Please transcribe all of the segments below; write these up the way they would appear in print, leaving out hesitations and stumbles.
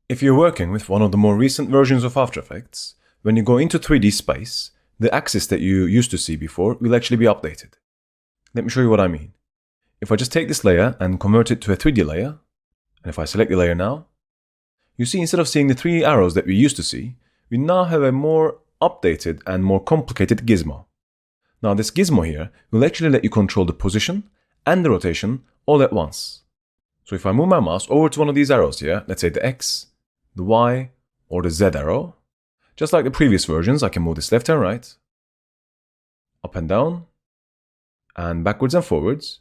If you're working with one of the more recent versions of After Effects, when you go into 3D space, the axis that you used to see before will actually be updated. Let me show you what I mean. If I just take this layer and convert it to a 3D layer, and if I select the layer now, you see instead of seeing the three arrows that we used to see, we now have a more updated and more complicated gizmo. Now this gizmo here will actually let you control the position and the rotation all at once. So if I move my mouse over to one of these arrows here, let's say the X, the Y, or the Z arrow, just like the previous versions, I can move this left and right, up and down, and backwards and forwards.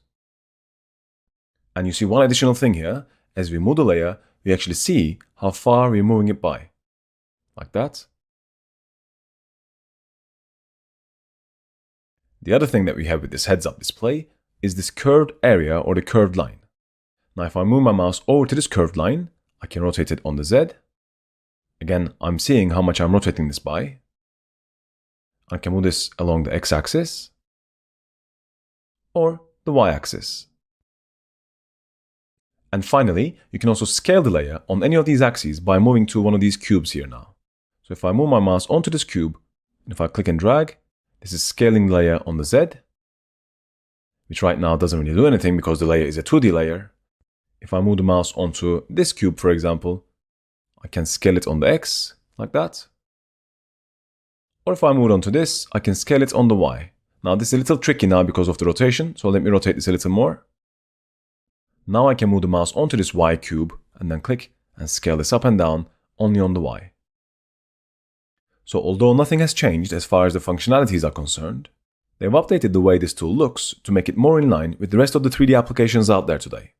And you see one additional thing here, as we move the layer, we actually see how far we're moving it by, like that. The other thing that we have with this heads-up display is this curved area or the curved line. Now if I move my mouse over to this curved line, I can rotate it on the Z. Again, I'm seeing how much I'm rotating this by. I can move this along the X-axis or the Y-axis. And finally, you can also scale the layer on any of these axes by moving to one of these cubes here now. So if I move my mouse onto this cube, and if I click and drag, this is scaling the layer on the Z, which right now doesn't really do anything because the layer is a 2D layer. If I move the mouse onto this cube, for example, I can scale it on the X, like that. Or if I move onto this, I can scale it on the Y. Now this is a little tricky now because of the rotation, so let me rotate this a little more. Now I can move the mouse onto this Y cube and then click and scale this up and down only on the Y. So although nothing has changed as far as the functionalities are concerned, they've updated the way this tool looks to make it more in line with the rest of the 3D applications out there today.